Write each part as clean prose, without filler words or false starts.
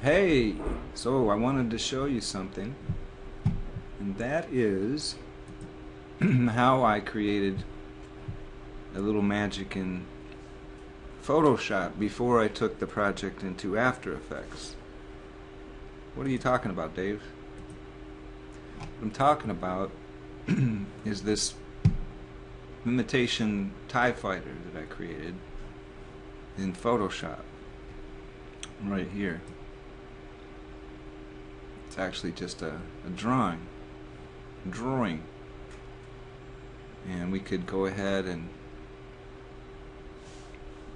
Hey, so I wanted to show you something, and that is how I created a little magic in Photoshop before I took the project into After Effects. What are you talking about, Dave? What I'm talking about is this imitation TIE fighter that I created in Photoshop right here. It's actually just a drawing, and we could go ahead and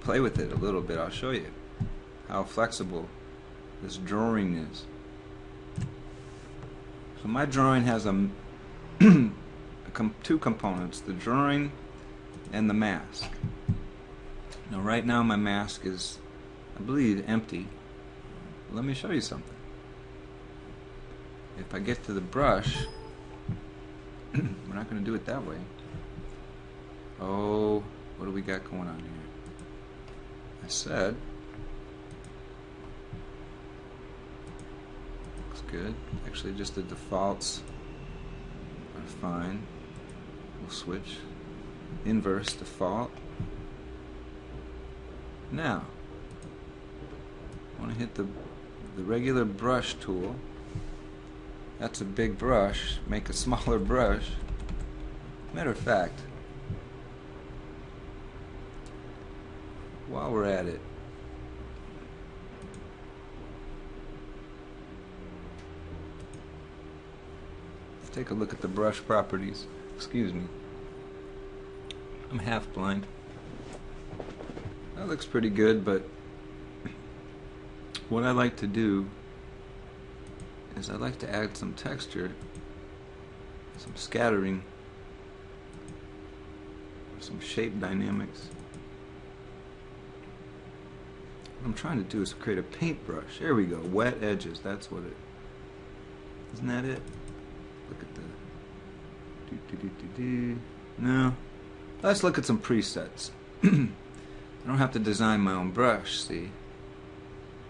play with it a little bit. I'll show you how flexible this drawing is. So my drawing has two components, the drawing and the mask. Now right now my mask is, I believe, empty. Let me show you something. If I get to the brush, we're not going to do it that way. Oh, what do we got going on here? I said, looks good. Actually, just the defaults are fine. We'll switch. Inverse default. Now, I want to hit the regular brush tool. That's a big brush. Make a smaller brush. Matter of fact, while we're at it, let's take a look at the brush properties. Excuse me. I'm half blind. That looks pretty good, but what I like to do is I like to add some texture, some scattering, some shape dynamics. What I'm trying to do is create a paintbrush. There we go. Wet edges. That's what it. Isn't that it? Look at the. No. Let's look at some presets. I don't have to design my own brush. See,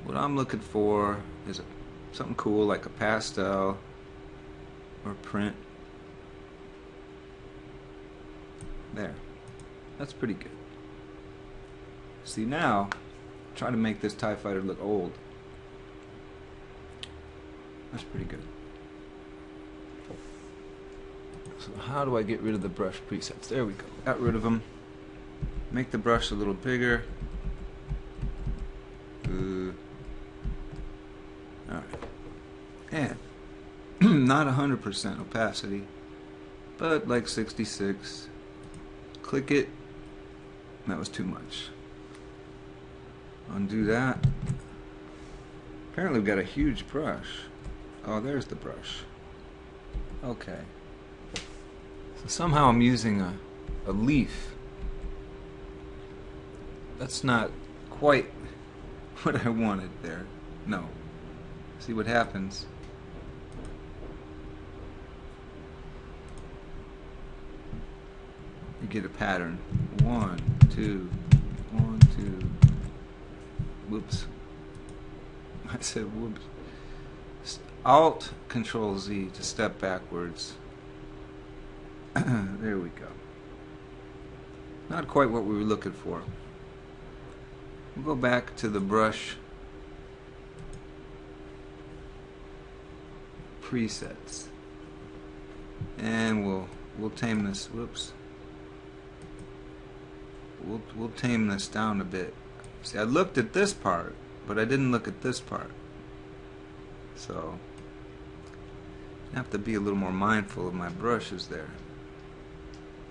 what I'm looking for is something cool like a pastel or print. There. That's pretty good. See, now try to make this TIE fighter look old. That's pretty good. So how do I get rid of the brush presets? There we go. Got rid of them. Make the brush a little bigger. Alright. And not 100% opacity, but like 66. Click it. That was too much. Undo that. Apparently we've got a huge brush. Oh, there's the brush. Okay. So somehow I'm using a leaf. That's not quite what I wanted there. No. See what happens. You get a pattern. 1, 2, 1, 2. Whoops. I said whoops. Alt Control Z to step backwards. There we go. Not quite what we were looking for. We'll go back to the brush presets, and we'll tame this. Whoops. We'll tame this down a bit. See, I looked at this part, but I didn't look at this part. So I have to be a little more mindful of my brushes there.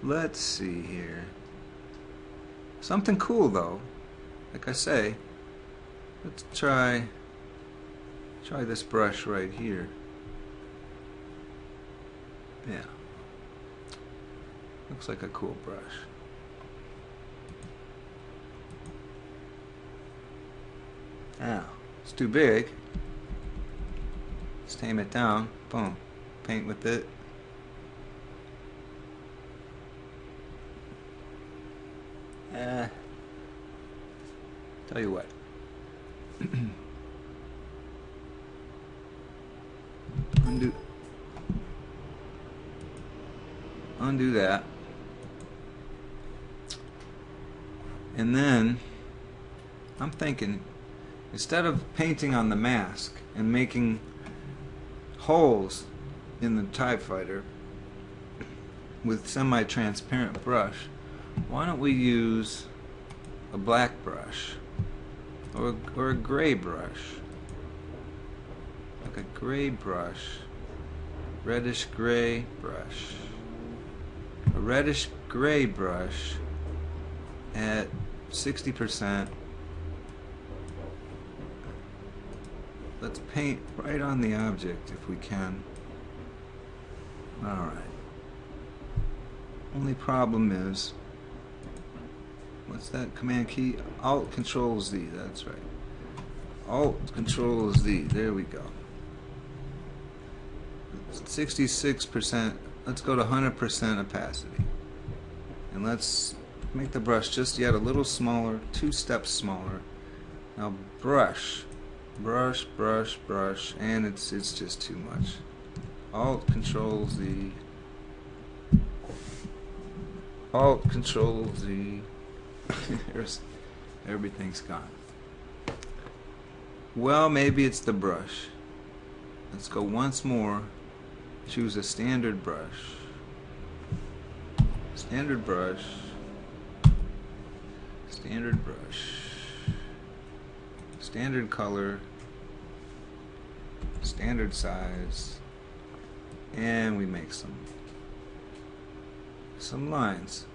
Let's see here. Something cool though. Like I say, let's try this brush right here. Yeah. Looks like a cool brush. Now, it's too big. Let's tame it down. Boom. Paint with it. Tell you what. undo that. And then I'm thinking, instead of painting on the mask and making holes in the TIE Fighter with semi-transparent brush, why don't we use a black brush or a gray brush, like a gray brush, reddish gray brush, a reddish gray brush at 60%. Let's paint right on the object if we can. Alright. Only problem is, what's that command key? Alt Control Z, that's right. Alt Control Z, there we go. 66%, let's go to 100% opacity. And let's make the brush just yet a little smaller, 2 steps smaller. Now brush, brush, brush, brush, and it's just too much. Alt Control Z. Alt Control Z. Everything's gone. Well, maybe it's the brush. Let's go once more. Choose a standard brush. Standard brush. Standard brush. Standard color. Standard size. And we make some lines.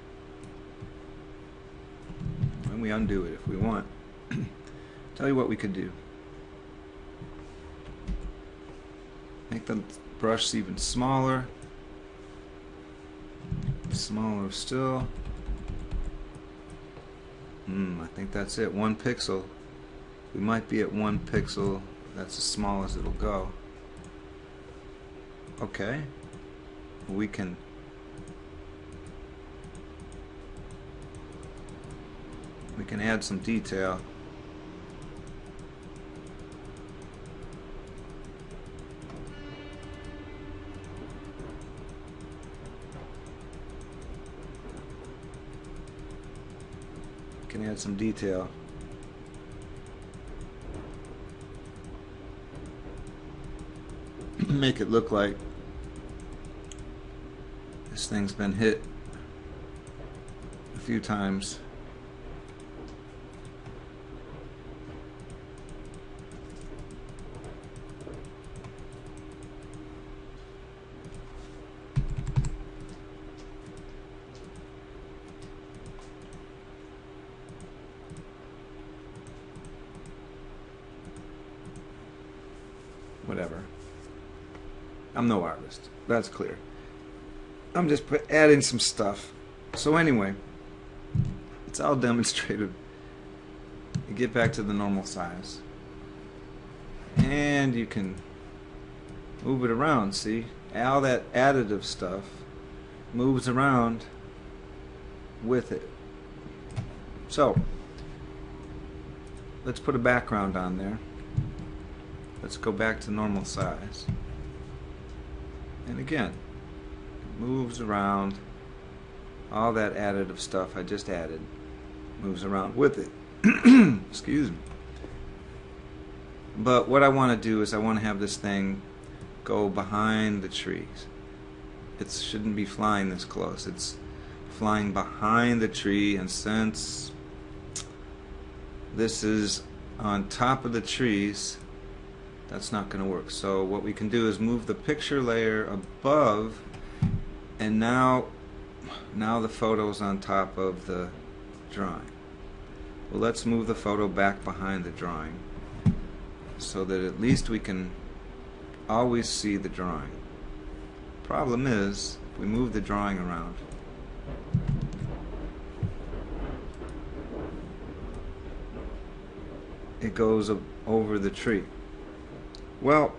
And we undo it if we want. Tell you what we could do. Make the brush even smaller. Smaller still. I think that's it. 1 pixel. We might be at 1 pixel. That's as small as it'll go. Okay. We can add some detail. Can add some detail. Make it look like this thing's been hit a few times. Whatever. I'm no artist. That's clear. I'm just adding some stuff. So anyway, it's all demonstrated. You get back to the normal size. And you can move it around, see? All that additive stuff moves around with it. So, let's put a background on there. Let's go back to normal size. And again, it moves around. All that additive stuff I just added moves around with it. Excuse me. But what I want to do is I want to have this thing go behind the trees. It shouldn't be flying this close. It's flying behind the tree, and since this is on top of the trees, that's not going to work. So what we can do is move the picture layer above, and now the photo's on top of the drawing. Well, let's move the photo back behind the drawing so that at least we can always see the drawing. Problem is, if we move the drawing around, it goes over the tree. Well,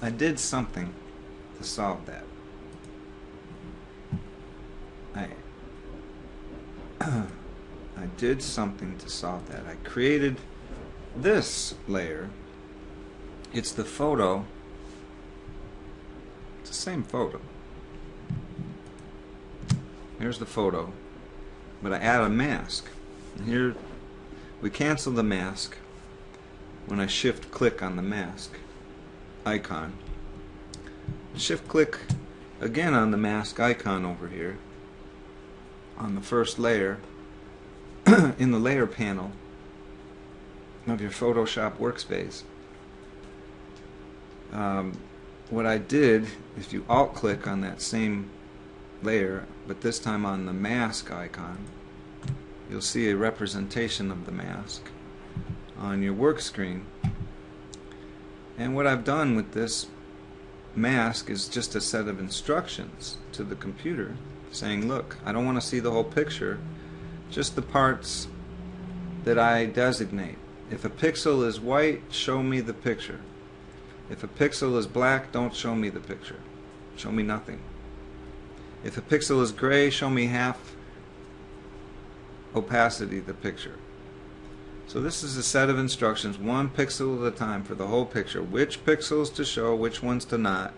I did something to solve that. I did something to solve that. I created this layer. It's the photo. It's the same photo. Here's the photo, but I add a mask. And here we cancel the mask when I shift click on the mask icon. Shift click again on the mask icon over here on the first layer in the layer panel of your Photoshop workspace. What I did, if you alt click on that same layer, but this time on the mask icon, you'll see a representation of the mask on your work screen. And what I've done with this mask is just a set of instructions to the computer saying, look, I don't want to see the whole picture, just the parts that I designate. If a pixel is white, show me the picture. If a pixel is black, don't show me the picture. Show me nothing. If a pixel is gray, show me half opacity the picture. So this is a set of instructions, one pixel at a time for the whole picture, which pixels to show, which ones to not.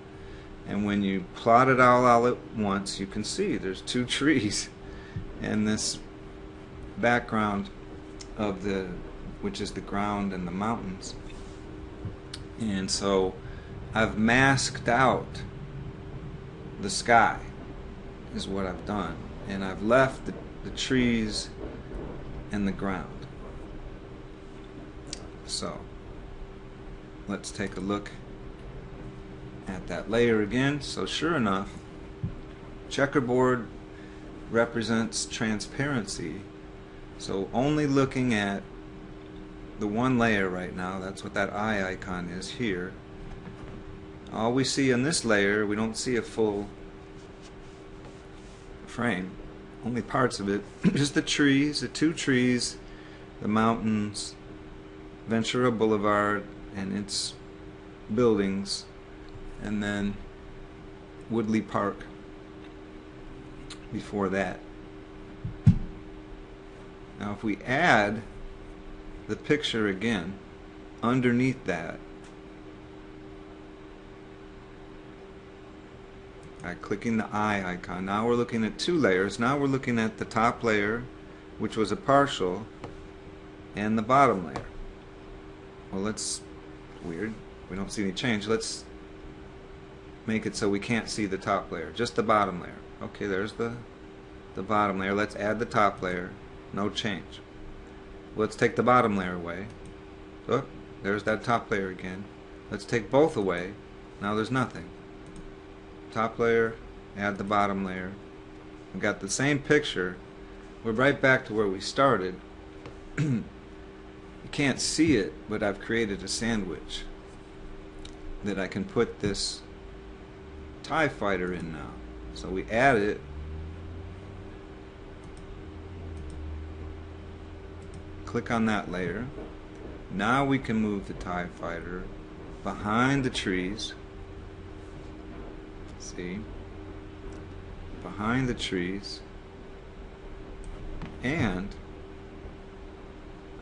And when you plot it all at once, you can see there's two trees and this background of which is the ground and the mountains. And so I've masked out the sky is what I've done, and I've left the trees and the ground. So let's take a look at that layer again. So sure enough, checkerboard represents transparency, so only looking at the one layer right now, that's what that eye icon is here. All we see in this layer, we don't see a full frame, only parts of it. Just the trees, the two trees, the mountains, Ventura Boulevard and its buildings, and then Woodley Park before that. Now if we add the picture again underneath that by clicking the eye icon, now we're looking at two layers. Now we're looking at the top layer, which was a partial, and the bottom layer. Well, that's weird. We don't see any change. Let's make it so we can't see the top layer, just the bottom layer. Okay, there's the bottom layer. Let's add the top layer. No change. Let's take the bottom layer away. So there's that top layer again. Let's take both away. Now there's nothing. Top layer, add the bottom layer. We've got the same picture. We're right back to where we started. You can't see it, but I've created a sandwich that I can put this TIE Fighter in now. So we add it. Click on that layer. Now we can move the TIE Fighter behind the trees. See? Behind the trees. And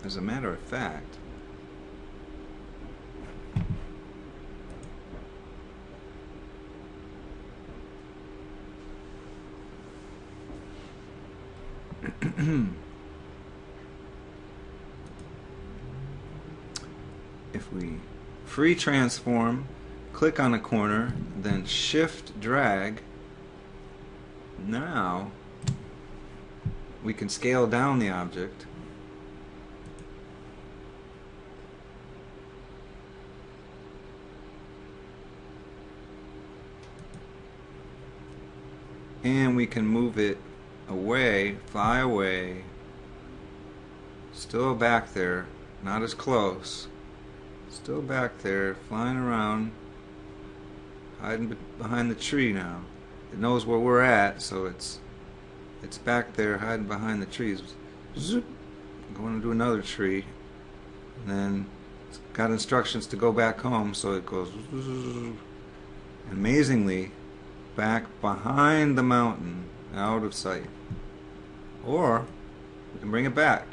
as a matter of fact, if we free transform, click on a corner, then shift drag, now we can scale down the object and we can move it away, fly away, still back there, not as close, still back there, flying around, hiding behind the tree now. It knows where we're at, so it's back there hiding behind the trees. Zoop. Going to do another tree, and then it's got instructions to go back home, so it goes amazingly back behind the mountain, out of sight. Or we can bring it back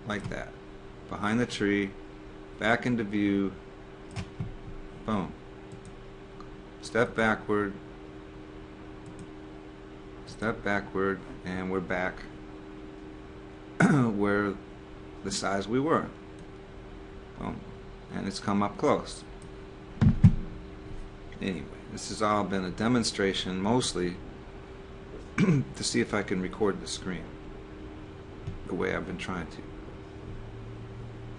like that, behind the tree, back into view, boom. step backward, and we're back where the size we were. And it's come up close. Anyway, this has all been a demonstration mostly to see if I can record the screen the way I've been trying to.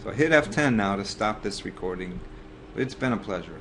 So I hit F10 now to stop this recording. It's been a pleasure.